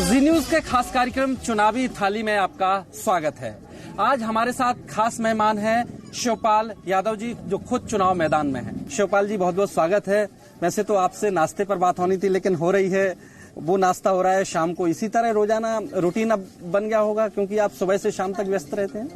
जी news के खास कार्यक्रम चुनावी थाली में आपका स्वागत है। आज हमारे साथ खास मेहमान हैं शिवपाल यादव जी, जो खुद चुनाव मैदान में हैं। शिवपाल जी, बहुत बहुत स्वागत है। वैसे तो आपसे नाश्ते पर बात होनी थी, लेकिन हो रही है, वो नाश्ता हो रहा है शाम को। इसी तरह रोजाना रूटीन अब बन गया होगा, क्योंकि आप सुबह से शाम तक व्यस्त रहते हैं।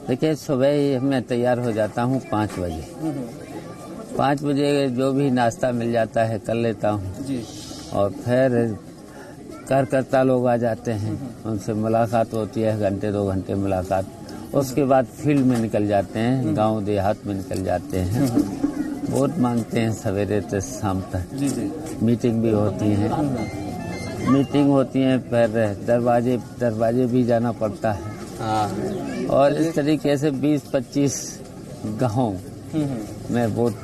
देखिए, सुबह मैं तैयार हो जाता हूँ 5 बजे। 5 बजे जो भी नाश्ता मिल जाता है कर लेता हूँ जी। और फिर कार्यकर्ता लोग आ जाते हैं, उनसे मुलाकात होती है, घंटे 2 घंटे मुलाकात। उसके बाद फील्ड में निकल जाते हैं, गांव देहात में निकल जाते हैं, वोट मांगते हैं सवेरे से शाम तक। जी जी। मीटिंग भी होती है, फिर दरवाजे भी जाना पड़ता है। हाँ। और इस तरीके से 20-25 गाँव में वोट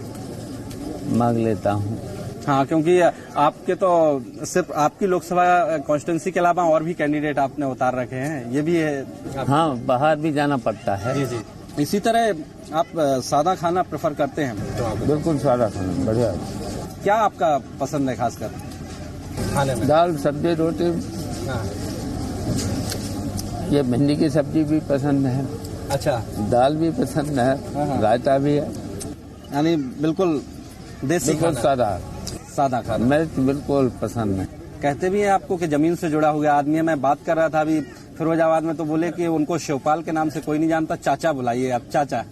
मांग लेता हूँ। हाँ, क्योंकि आपके तो सिर्फ आपकी लोकसभा कॉन्स्टिट्यूंसी के अलावा और भी कैंडिडेट आपने उतार रखे हैं, ये भी है। हाँ, बाहर भी जाना पड़ता है। जी जी। इसी तरह आप सादा खाना प्रेफर करते हैं? बिल्कुल सादा खाना बढ़िया। क्या आपका पसंद है खासकर खाने में? दाल, सब्जी, रोटी। हाँ। ये भिंडी की सब्जी भी पसंद है। अच्छा। दाल भी पसंद है, रायता भी है। यानी बिल्कुल देसी खाना, सादा खाना मिर्च बिल्कुल पसंद है। कहते भी हैं आपको कि जमीन से जुड़ा हुआ आदमी है। मैं बात कर रहा था अभी फिरोजाबाद में, तो बोले कि उनको शिवपाल के नाम से कोई नहीं जानता, चाचा बुलाइए आप, चाचा।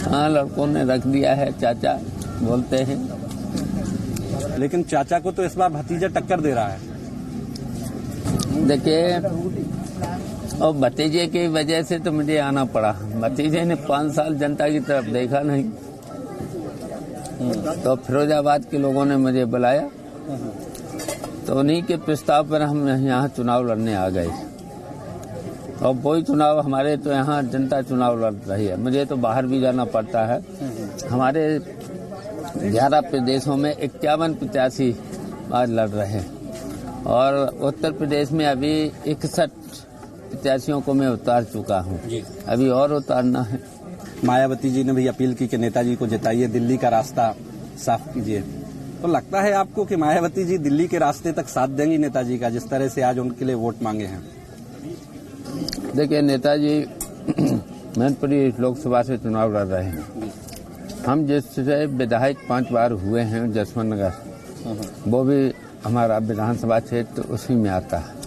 हाँ, लड़कों ने रख दिया है, चाचा बोलते हैं। लेकिन चाचा को तो इस बार भतीजा टक्कर दे रहा है। देखिए, और भतीजे की वजह से तो मुझे आना पड़ा। भतीजे ने 5 साल जनता की तरफ देखा नहीं, तो फिरोजाबाद के लोगों ने मुझे बुलाया, तो उन्हीं के प्रस्ताव पर हम यहाँ चुनाव लड़ने आ गए। और वही चुनाव हमारे तो यहाँ जनता चुनाव लड़ रही है। मुझे तो बाहर भी जाना पड़ता है। हमारे 11 प्रदेशों में 51 प्रत्याशी आज लड़ रहे हैं, और उत्तर प्रदेश में अभी 61 प्रत्याशियों को मैं उतार चुका हूँ। अभी और उतारना है। मायावती जी ने भी अपील की कि नेताजी को जिताइए, दिल्ली का रास्ता साफ कीजिए। तो लगता है आपको कि मायावती जी दिल्ली के रास्ते तक साथ देंगी नेताजी का, जिस तरह से आज उनके लिए वोट मांगे हैं? देखिए, नेताजी मैनपुरी लोकसभा से चुनाव लड़ रहे हैं। हम जिससे विधायक 5 बार हुए हैं, जसवंत नगर, वो भी हमारा विधानसभा क्षेत्र उसी में आता है।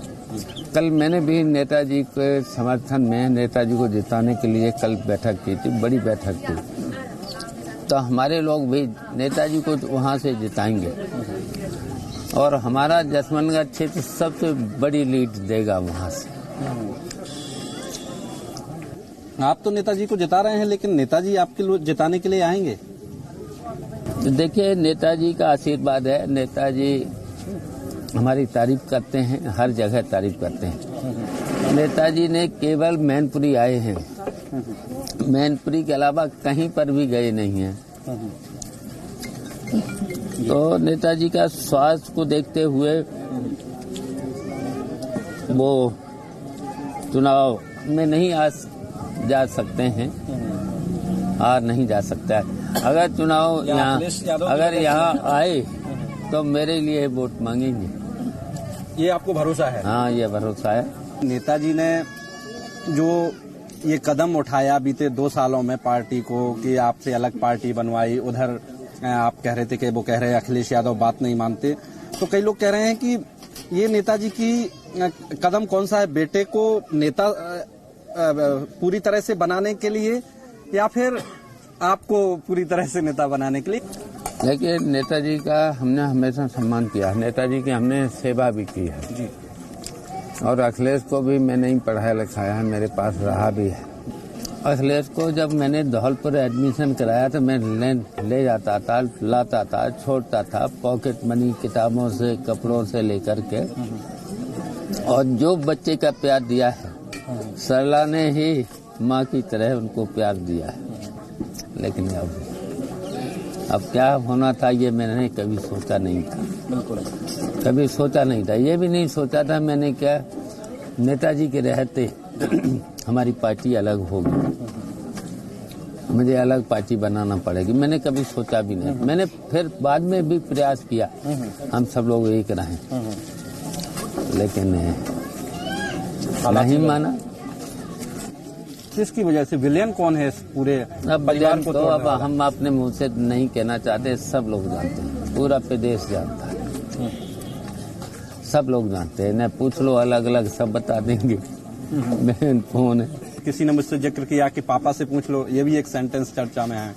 कल मैंने भी नेताजी के समर्थन में नेताजी को जिताने के लिए कल बैठक की थी, बड़ी बैठक की। तो हमारे लोग भी नेताजी को वहां से जिताएंगे, और हमारा जसवंतनगर क्षेत्र सबसे बड़ी लीड देगा वहां से। आप तो नेताजी को जिता रहे हैं, लेकिन नेताजी आपके जिताने के लिए आएंगे? देखिए, नेताजी का आशीर्वाद है। नेताजी हमारी तारीफ करते हैं, हर जगह तारीफ करते हैं। नेताजी ने केवल मैनपुरी आए हैं, मैनपुरी के अलावा कहीं पर भी गए नहीं हैं। तो नेताजी का स्वास्थ्य को देखते हुए वो चुनाव में नहीं जा सकते हैं, और नहीं जा सकता है। अगर चुनाव यहाँ आए तो मेरे लिए वोट मांगेंगे। ये आपको भरोसा है? हाँ, ये भरोसा है। नेताजी ने जो ये कदम उठाया बीते 2 सालों में पार्टी को, कि आपसे अलग पार्टी बनवाई, उधर आप कह रहे थे कि वो कह रहे हैं अखिलेश यादव बात नहीं मानते, तो कई लोग कह रहे हैं कि ये नेताजी की कदम कौन सा है? बेटे को नेता पूरी तरह से बनाने के लिए, या फिर आपको पूरी तरह से नेता बनाने के लिए? देखिए, नेताजी का हमने हमेशा सम्मान किया है, नेताजी की हमने सेवा भी की है जी। और अखिलेश को भी मैंने ही पढ़ाया लिखाया है, मेरे पास रहा भी है। अखिलेश को जब मैंने धौलपुर एडमिशन कराया तो मैं ले जाता था, लाता था, छोड़ता था, पॉकेट मनी, किताबों से, कपड़ों से लेकर के। और जो बच्चे का प्यार दिया है, सरला ने ही माँ की तरह उनको प्यार दिया है। लेकिन अब क्या होना था ये मैंने कभी सोचा नहीं था। बिल्कुल कभी सोचा नहीं था। ये भी नहीं सोचा था मैंने क्या नेताजी के रहते हमारी पार्टी अलग होगी, मुझे अलग पार्टी बनाना पड़ेगी। मैंने कभी सोचा भी नहीं। मैंने फिर बाद में भी प्रयास किया हम सब लोग एक रहें, लेकिन नहीं माना। किसकी वजह से? विलेन कौन है इस पूरे अब परिवार को? तो अब हम अपने मुंह से नहीं कहना चाहते, सब लोग जानते हैं, पूरा प्रदेश जानता है, सब लोग जानते हैं। न पूछ लो, अलग अलग सब बता देंगे। बहन फोन है। किसी ने मुझसे जिक्र किया कि पापा से पूछ लो, ये भी एक सेंटेंस चर्चा में है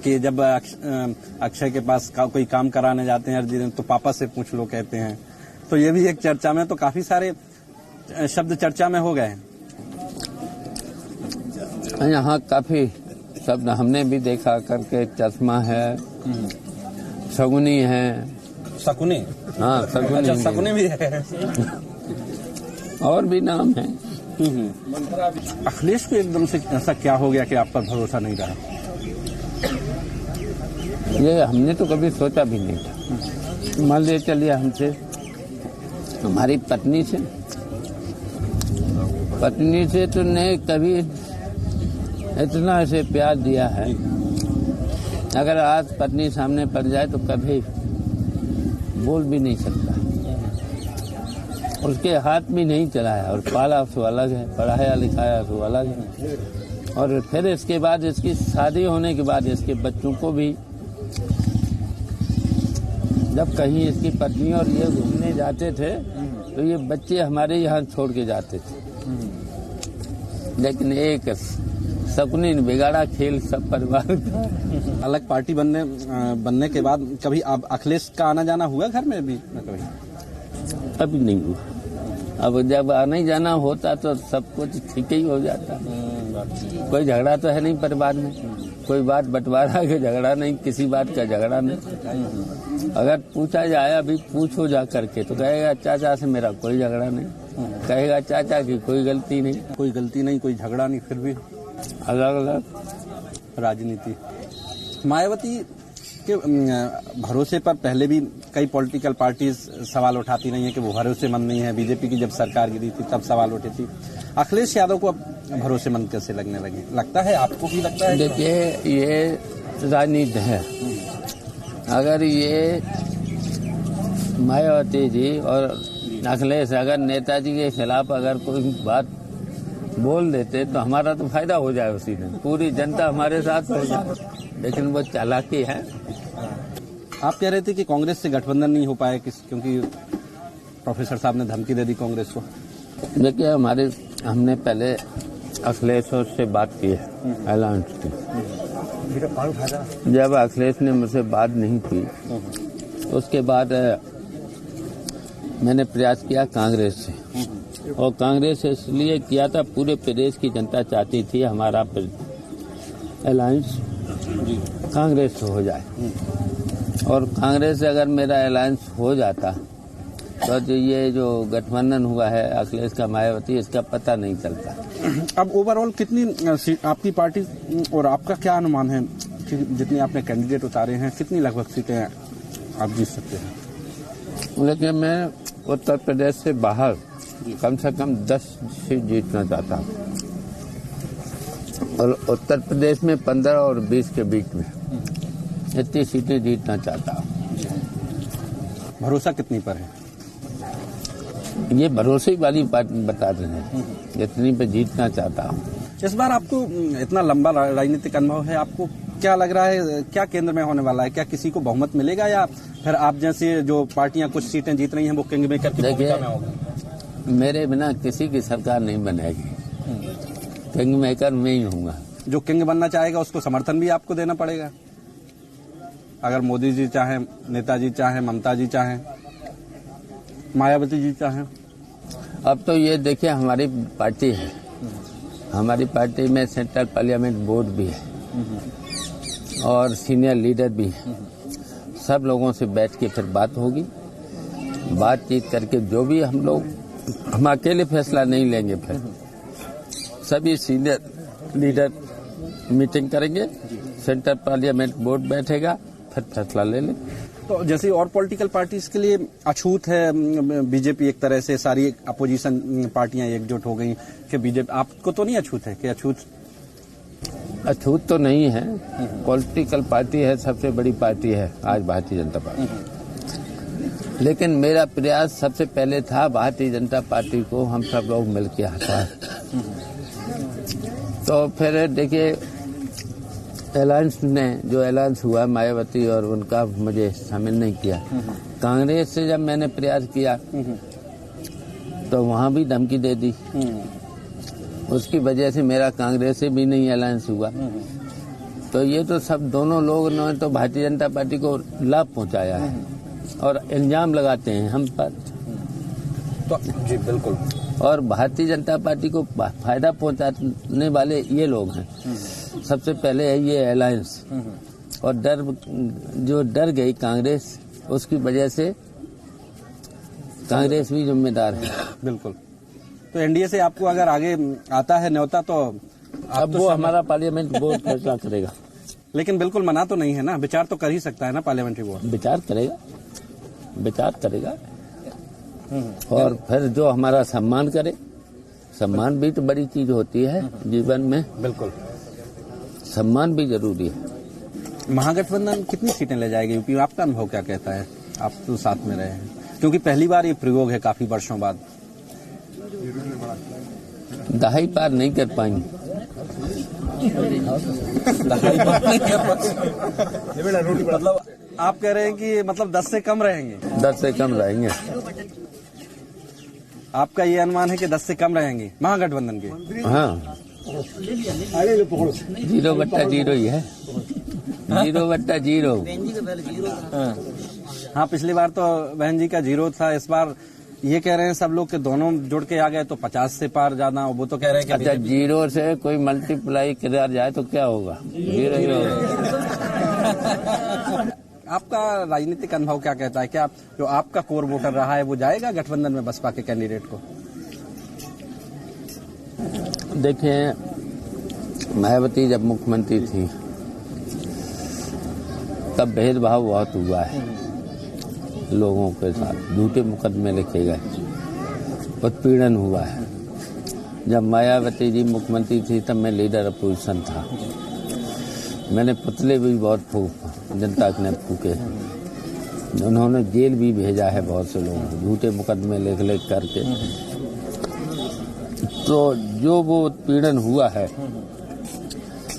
कि जब अक्षय के पास कोई काम कराने जाते हैं हर दिन तो पापा से पूछ लो कहते हैं, तो ये भी एक चर्चा में। तो काफी सारे शब्द चर्चा में हो गए हैं। यहाँ काफी शब्द हमने भी देखा करके, चश्मा है, शगुनी है। शकुनी? हाँ, शगुनी। अच्छा, शकुनी भी है। और भी नाम है। अखिलेश को एकदम से ऐसा क्या हो गया कि आप पर भरोसा नहीं रहा? ये हमने तो कभी सोचा भी नहीं था। मान लिया चलिए हमसे, हमारी पत्नी से तो नहीं कभी इतना ऐसे प्यार दिया है। अगर आज पत्नी सामने पड़ जाए तो कभी बोल भी नहीं सकता। उसके हाथ भी नहीं चलाया, और पाला सो अलग है, पढ़ाया लिखाया सो अलग है। और फिर इसके बाद इसकी शादी होने के बाद इसके बच्चों को भी, जब कहीं इसकी पत्नी और ये घूमने जाते थे तो ये बच्चे हमारे यहाँ छोड़ के जाते थे। लेकिन एक शकुनी ने बिगाड़ा खेल सब परिवार का। अलग पार्टी बनने के बाद कभी आप अखिलेश का आना जाना हुआ घर में भी? अभी नहीं हुआ। अब जब आना ही जाना होता तो सब कुछ ठीक ही हो जाता। कोई झगड़ा तो है नहीं परिवार में, कोई बात बंटवारा के झगड़ा नहीं, किसी बात का झगड़ा नहीं। अगर पूछा जाए, अभी पूछो जा करके, तो कहेगा चाचा से मेरा कोई झगड़ा नहीं, कहेगा चाचा की कोई गलती नहीं। कोई गलती नहीं, कोई झगड़ा नहीं, फिर भी अलग अलग राजनीति। मायावती के भरोसे पर पहले भी कई पॉलिटिकल पार्टीज सवाल उठाती रही हैं कि वो भरोसेमंद नहीं है। बीजेपी की जब सरकार गिरी थी तब सवाल उठी थी। अखिलेश यादव को अब भरोसेमंद कैसे लगने लगे? लगता है, आपको भी लगता है? देखिए, ये राजनीति है। अगर ये मायावती जी और अखिलेश अगर नेताजी के खिलाफ अगर कोई बात बोल देते तो हमारा तो फायदा हो जाए उसी दिन, पूरी जनता हमारे साथ हो जाए। लेकिन वो चालाकी है। आप कह रहे थे कि कांग्रेस से गठबंधन नहीं हो पाया क्योंकि प्रोफेसर साहब ने धमकी दे दी कांग्रेस को। देखिए, हमने पहले अखिलेश से बात की है, ऐलान की। जब अखिलेश ने मुझसे बात नहीं की तो उसके बाद मैंने प्रयास किया कांग्रेस से, और कांग्रेस से इसलिए किया था, पूरे प्रदेश की जनता चाहती थी हमारा अलायंस कांग्रेस से हो जाए। और कांग्रेस से अगर मेरा अलायंस हो जाता तो ये जो गठबंधन हुआ है अखिलेश का मायावती, इसका पता नहीं चलता। अब ओवरऑल कितनी आपकी पार्टी और आपका क्या अनुमान है कि जितनी आपने कैंडिडेट उतारे हैं, कितनी लगभग सीटें आप जीत सकते हैं? लेकिन मैं उत्तर प्रदेश से बाहर कम से कम 10 सीट जीतना चाहता हूँ, और उत्तर प्रदेश में 15 और 20 के बीच में इतनी सीटें जीतना चाहता हूँ। भरोसा कितनी पर है? ये भरोसे वाली बात बता रहे हैं, जितनी पे जीतना चाहता हूँ। इस बार आपको इतना लंबा राजनीतिक अनुभव है, आपको क्या लग रहा है, क्या केंद्र में होने वाला है? क्या किसी को बहुमत मिलेगा, या फिर आप जैसे जो पार्टियां कुछ सीटें जीत रही हैं वो किंग मेकर की भूमिका में होगा? मेरे बिना किसी की सरकार नहीं बनेगी, किंग मेकर मैं ही हूँगा। जो किंग बनना चाहेगा उसको समर्थन भी आपको देना पड़ेगा। अगर मोदी जी चाहें, नेताजी चाहें, ममता जी चाहें, मायावती जी चाहें। अब तो ये देखिए, हमारी पार्टी है, हमारी पार्टी में सेंट्रल पार्लियामेंट बोर्ड भी है और सीनियर लीडर भी है। सब लोगों से बैठ के फिर बात होगी, बातचीत करके जो भी हम अकेले फैसला नहीं लेंगे, फिर सभी सीनियर लीडर मीटिंग करेंगे, सेंट्रल पार्लियामेंट बोर्ड बैठेगा, फिर फैसला ले लें। तो जैसे और पॉलिटिकल पार्टीज के लिए अछूत है बीजेपी, एक तरह से सारी अपोजिशन पार्टियां एकजुट हो गई कि बीजेपी, आपको तो नहीं अछूत है कि अछूत तो नहीं है, पॉलिटिकल पार्टी है, सबसे बड़ी पार्टी है आज भारतीय जनता पार्टी। लेकिन मेरा प्रयास सबसे पहले था भारतीय जनता पार्टी को हम सब लोग मिलकर हटाएं। तो फिर देखिए अलायंस ने जो अलायंस हुआ मायावती और उनका मुझे शामिल नहीं किया। कांग्रेस से जब मैंने प्रयास किया तो वहां भी धमकी दे दी। उसकी वजह से मेरा कांग्रेस से भी नहीं अलायंस हुआ। तो ये तो सब दोनों लोगों ने तो भारतीय जनता पार्टी को लाभ पहुंचाया है और इल्जाम लगाते हैं हम पर। तो जी बिल्कुल। और भारतीय जनता पार्टी को फायदा पहुंचाने वाले ये लोग हैं। सबसे पहले है ये अलायंस और जो डर गई कांग्रेस, उसकी वजह से कांग्रेस भी जिम्मेदार है। बिल्कुल। तो एनडीए से आपको अगर आगे आता है न्योता तो अब वो हमारा पार्लियामेंट बोर्ड फैसला करेगा। लेकिन बिल्कुल मना तो नहीं है ना, विचार तो कर ही सकता है ना पार्लियामेंट्री बोर्ड। विचार करेगा और फिर जो हमारा सम्मान करे। सम्मान भी तो बड़ी चीज होती है जीवन में। बिल्कुल, सम्मान भी जरूरी है। महागठबंधन कितनी सीटें ले जाएगी यूपी में? आपका अनुभव क्या कहता है? आप तो साथ में रहे हैं, क्योंकि पहली बार ये प्रयोग है काफी वर्षों बाद। दहाई पार नहीं कर पाएंगे। मतलब आप कह रहे हैं कि मतलब 10 से कम रहेंगे? 10 से कम रहेंगे। आपका ये अनुमान है कि 10 से कम रहेंगे महागठबंधन के? हाँ, 0/0 ही है। 0/0। हाँ, पिछली बार तो बहन जी का 0 था। इस बार ये कह रहे हैं सब लोग के दोनों जुड़ के आ गए तो 50 से पार जाना। वो तो कह रहे हैं कि अच्छा, 0 से कोई मल्टीप्लाई करा जाए तो क्या होगा? 0 ही होगा। आपका राजनीतिक अनुभव क्या कहता है? क्या जो आपका कोर वोटर रहा है वो जाएगा गठबंधन में बसपा के कैंडिडेट को? देखिए, मायावती जब मुख्यमंत्री थी तब भेदभाव बहुत हुआ है लोगों के साथ। झूठे मुकदमे लिखे गए, उत्पीड़न हुआ है। जब मायावती जी मुख्यमंत्री थी तब मैं लीडर अपोजिशन था। मैंने पुतले भी बहुत जनता ने फूके। उन्होंने जेल भी भेजा है बहुत से लोगों को, झूठे मुकदमे लिख करके। तो जो वो उत्पीड़न हुआ है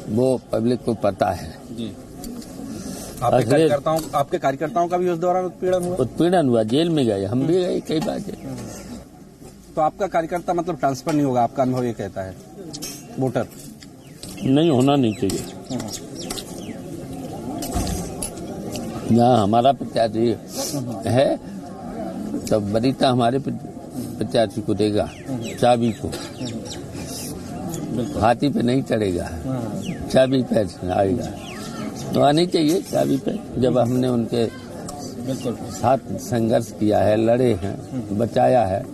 वो पब्लिक को पता है। जी। आपके कार्यकर्ताओं का भी उस दौरान उत्पीड़न हुआ? जेल में गए, हम भी गए कई बार। तो आपका कार्यकर्ता मतलब ट्रांसफर नहीं होगा? आपका अनुभव ये कहता है वोटर नहीं होना नहीं चाहिए। यहाँ हमारा प्रत्याशी है तब वरीयता हमारे प्रत्याशी को देगा, चाबी को। हाथी पे नहीं चढ़ेगा, चाबी पे आएगा। तो आनी चाहिए चाबी पे। जब हमने उनके साथ संघर्ष किया है, लड़े हैं, बचाया है।